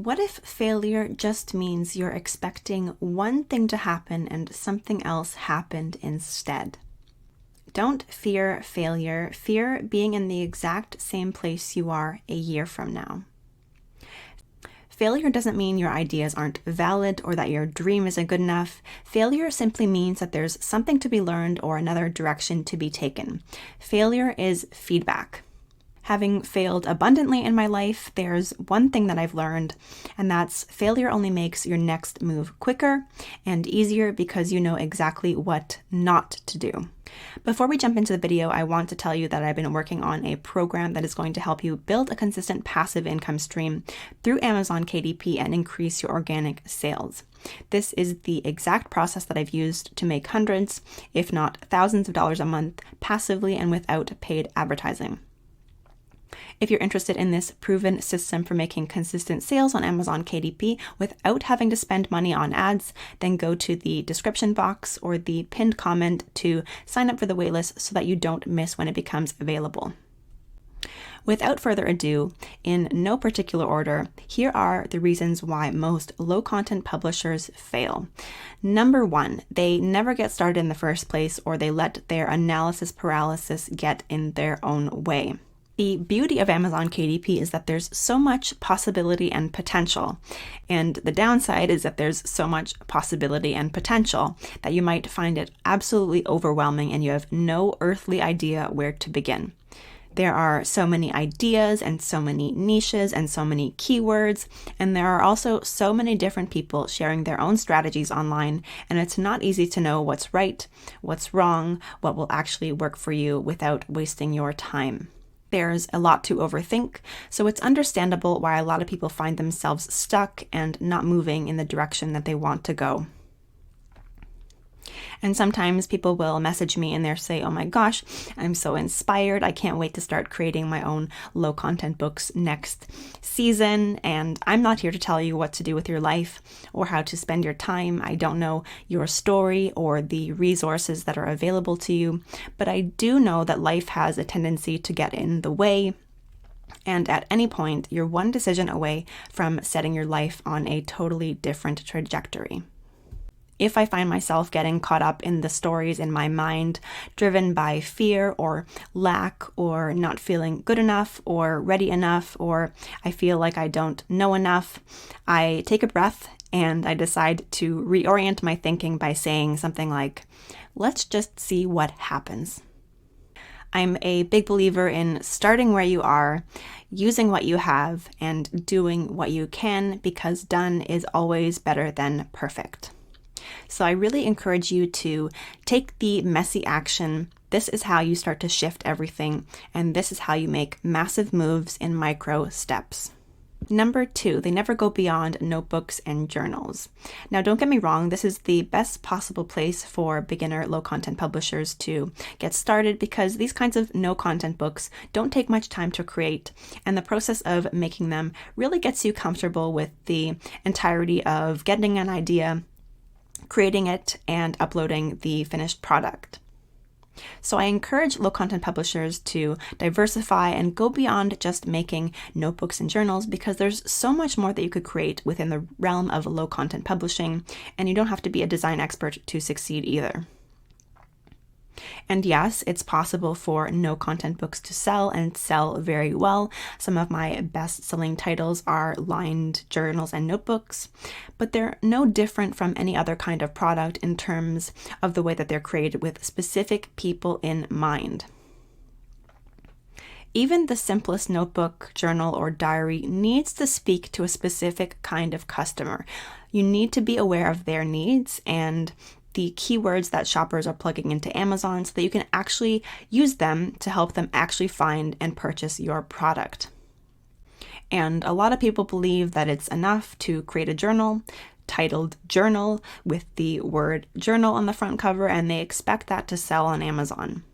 What if failure just means you're expecting one thing to happen and something else happened instead? Don't fear failure. Fear being in the exact same place you are a year from now. Failure doesn't mean your ideas aren't valid or that your dream isn't good enough. Failure simply means that there's something to be learned or another direction to be taken. Failure is feedback. Having failed abundantly in my life, there's one thing that I've learned, and that's failure only makes your next move quicker and easier because you know exactly what not to do. Before we jump into the video, I want to tell you that I've been working on a program that is going to help you build a consistent passive income stream through Amazon KDP and increase your organic sales. This is the exact process that I've used to make hundreds, if not thousands of dollars a month passively and without paid advertising. If you're interested in this proven system for making consistent sales on Amazon KDP without having to spend money on ads, then go to the description box or the pinned comment to sign up for the waitlist so that you don't miss when it becomes available. Without further ado, in no particular order, here are the reasons why most low-content publishers fail. Number one, they never get started in the first place, or they let their analysis paralysis get in their own way. The beauty of Amazon KDP is that there's so much possibility and potential, and the downside is that there's so much possibility and potential that you might find it absolutely overwhelming and you have no earthly idea where to begin. There are so many ideas and so many niches and so many keywords, and there are also so many different people sharing their own strategies online, and it's not easy to know what's right, what's wrong, what will actually work for you without wasting your time. There's a lot to overthink, so it's understandable why a lot of people find themselves stuck and not moving in the direction that they want to go. And sometimes people will message me and they'll say, oh my gosh, I'm so inspired. I can't wait to start creating my own low content books next season. And I'm not here to tell you what to do with your life or how to spend your time. I don't know your story or the resources that are available to you, but I do know that life has a tendency to get in the way. And at any point, you're one decision away from setting your life on a totally different trajectory. If I find myself getting caught up in the stories in my mind, driven by fear or lack or not feeling good enough or ready enough, or I feel like I don't know enough, I take a breath and I decide to reorient my thinking by saying something like, let's just see what happens. I'm a big believer in starting where you are, using what you have, and doing what you can, because done is always better than perfect. So I really encourage you to take the messy action. This is how you start to shift everything, and this is how you make massive moves in micro steps. Number two, they never go beyond notebooks and journals. Now, don't get me wrong, this is the best possible place for beginner low-content publishers to get started because these kinds of no-content books don't take much time to create, and the process of making them really gets you comfortable with the entirety of getting an idea, creating it, and uploading the finished product. So I encourage low-content publishers to diversify and go beyond just making notebooks and journals because there's so much more that you could create within the realm of low-content publishing, and you don't have to be a design expert to succeed either. And yes, it's possible for no-content books to sell and sell very well. Some of my best-selling titles are lined journals and notebooks, but they're no different from any other kind of product in terms of the way that they're created with specific people in mind. Even the simplest notebook, journal, or diary needs to speak to a specific kind of customer. You need to be aware of their needs and the keywords that shoppers are plugging into Amazon so that you can actually use them to help them actually find and purchase your product. And a lot of people believe that it's enough to create a journal titled Journal with the word journal on the front cover, and they expect that to sell on Amazon.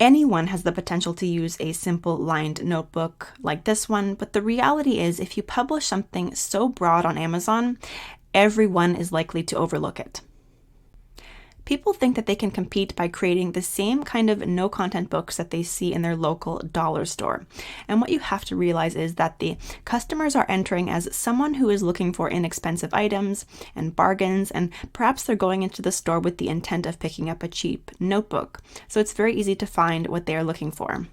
Anyone has the potential to use a simple lined notebook like this one, but the reality is if you publish something so broad on Amazon, everyone is likely to overlook it. People think that they can compete by creating the same kind of no-content books that they see in their local dollar store. And what you have to realize is that the customers are entering as someone who is looking for inexpensive items and bargains, and perhaps they're going into the store with the intent of picking up a cheap notebook. So it's very easy to find what they are looking for.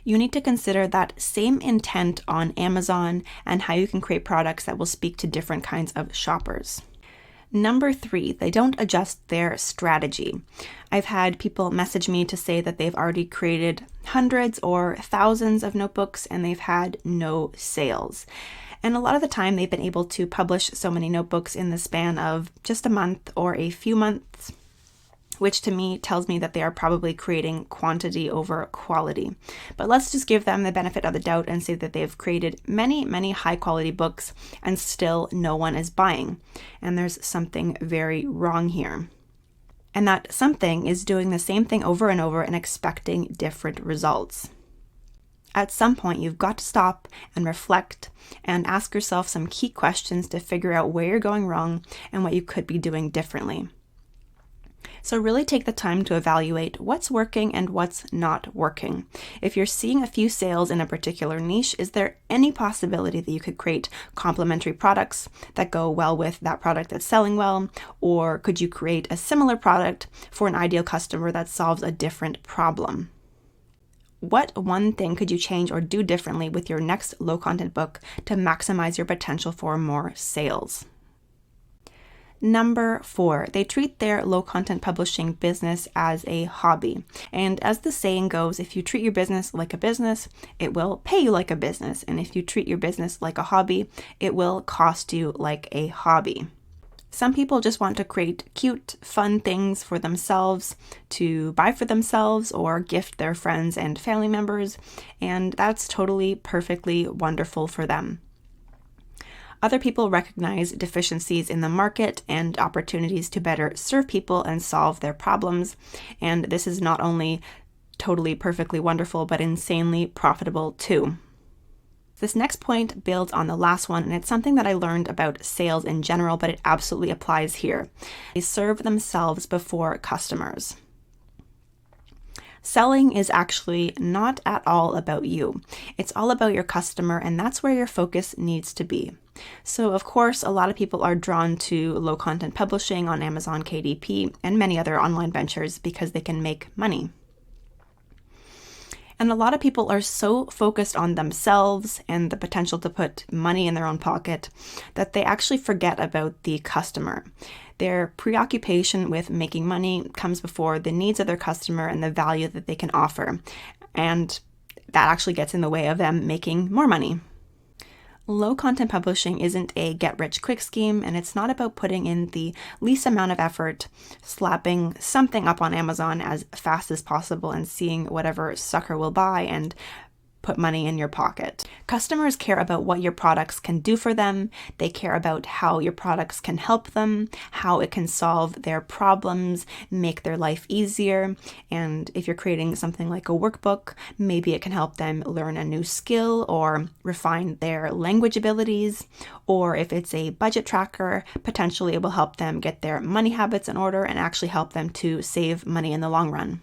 You need to consider that same intent on Amazon and how you can create products that will speak to different kinds of shoppers. Number 3, they don't adjust their strategy. I've had people message me to say that they've already created hundreds or thousands of notebooks and they've had no sales. And a lot of the time they've been able to publish so many notebooks in the span of just a month or a few months, which to me tells me that they are probably creating quantity over quality. But let's just give them the benefit of the doubt and say that they've created many, many high quality books and still no one is buying. And there's something very wrong here. And that something is doing the same thing over and over and expecting different results. At some point, you've got to stop and reflect and ask yourself some key questions to figure out where you're going wrong and what you could be doing differently. So really take the time to evaluate what's working and what's not working. If you're seeing a few sales in a particular niche, is there any possibility that you could create complementary products that go well with that product that's selling well? Or could you create a similar product for an ideal customer that solves a different problem? What one thing could you change or do differently with your next low content book to maximize your potential for more sales? Number 4, they treat their low content publishing business as a hobby. And as the saying goes, if you treat your business like a business, it will pay you like a business. And if you treat your business like a hobby, it will cost you like a hobby. Some people just want to create cute, fun things for themselves to buy for themselves or gift their friends and family members, and that's totally, perfectly wonderful for them. Other people recognize deficiencies in the market and opportunities to better serve people and solve their problems, and this is not only totally, perfectly wonderful, but insanely profitable too. This next point builds on the last one, and it's something that I learned about sales in general, but it absolutely applies here. They serve themselves before customers. Selling is actually not at all about you. It's all about your customer, and that's where your focus needs to be. So, of course, a lot of people are drawn to low content publishing on Amazon KDP and many other online ventures because they can make money. And a lot of people are so focused on themselves and the potential to put money in their own pocket that they actually forget about the customer. Their preoccupation with making money comes before the needs of their customer and the value that they can offer. And that actually gets in the way of them making more money. Low content publishing isn't a get-rich-quick scheme, and it's not about putting in the least amount of effort, slapping something up on Amazon as fast as possible and seeing whatever sucker will buy and put money in your pocket. Customers care about what your products can do for them. They care about how your products can help them, how it can solve their problems, make their life easier. And if you're creating something like a workbook, maybe it can help them learn a new skill or refine their language abilities. Or if it's a budget tracker, potentially it will help them get their money habits in order and actually help them to save money in the long run.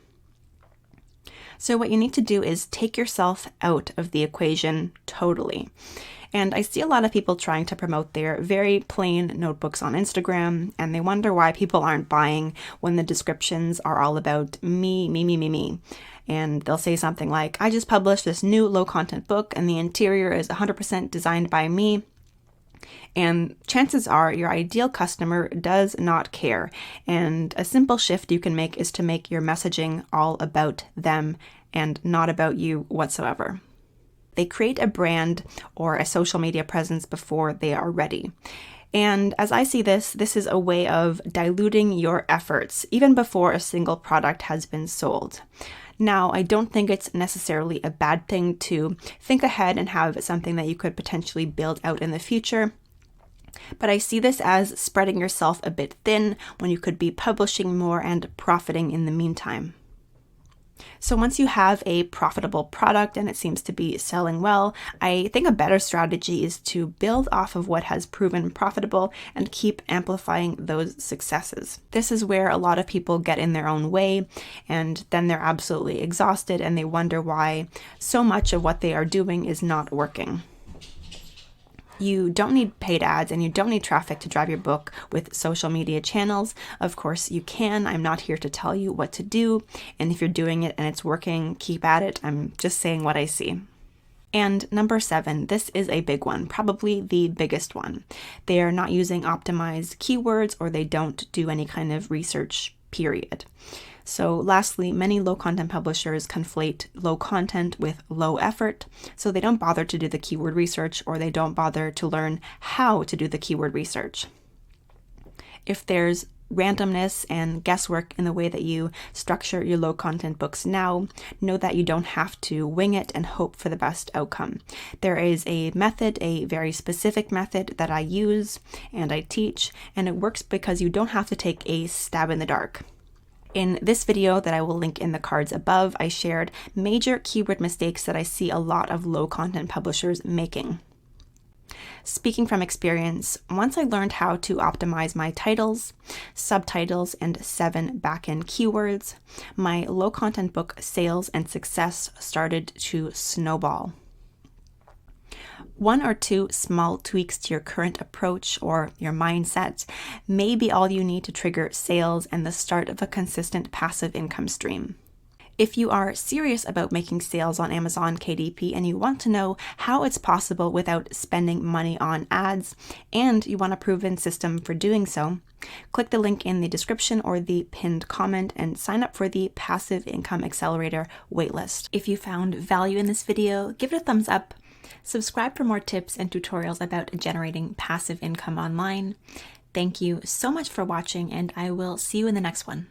So what you need to do is take yourself out of the equation totally. And I see a lot of people trying to promote their very plain notebooks on Instagram, and they wonder why people aren't buying when the descriptions are all about me. And they'll say something like, I just published this new low content book and the interior is 100% designed by me. And chances are your ideal customer does not care. And a simple shift you can make is to make your messaging all about them and not about you whatsoever. They create a brand or a social media presence before they are ready. And as I see this is a way of diluting your efforts even before a single product has been sold. Now, I don't think it's necessarily a bad thing to think ahead and have something that you could potentially build out in the future. But I see this as spreading yourself a bit thin when you could be publishing more and profiting in the meantime. So once you have a profitable product and it seems to be selling well, I think a better strategy is to build off of what has proven profitable and keep amplifying those successes. This is where a lot of people get in their own way, and then they're absolutely exhausted and they wonder why so much of what they are doing is not working. You don't need paid ads and you don't need traffic to drive your book with social media channels. Of course you can. I'm not here to tell you what to do. And if you're doing it and it's working, keep at it. I'm just saying what I see. And number 7, this is a big one, probably the biggest one. They are not using optimized keywords, or they don't do any kind of research, period. So lastly, many low content publishers conflate low content with low effort. So they don't bother to do the keyword research, or they don't bother to learn how to do the keyword research. If there's randomness and guesswork in the way that you structure your low content books now, know that you don't have to wing it and hope for the best outcome. There is a method, a very specific method that I use and I teach, and it works because you don't have to take a stab in the dark. In this video that I will link in the cards above, I shared major keyword mistakes that I see a lot of low content publishers making. Speaking from experience, once I learned how to optimize my titles, subtitles, and 7 back-end keywords, my low content book sales and success started to snowball. 1 or 2 small tweaks to your current approach or your mindset may be all you need to trigger sales and the start of a consistent passive income stream. If you are serious about making sales on Amazon KDP and you want to know how it's possible without spending money on ads, and you want a proven system for doing so, click the link in the description or the pinned comment and sign up for the Passive Income Accelerator waitlist. If you found value in this video, give it a thumbs up. Subscribe for more tips and tutorials about generating passive income online. Thank you so much for watching, and I will see you in the next one.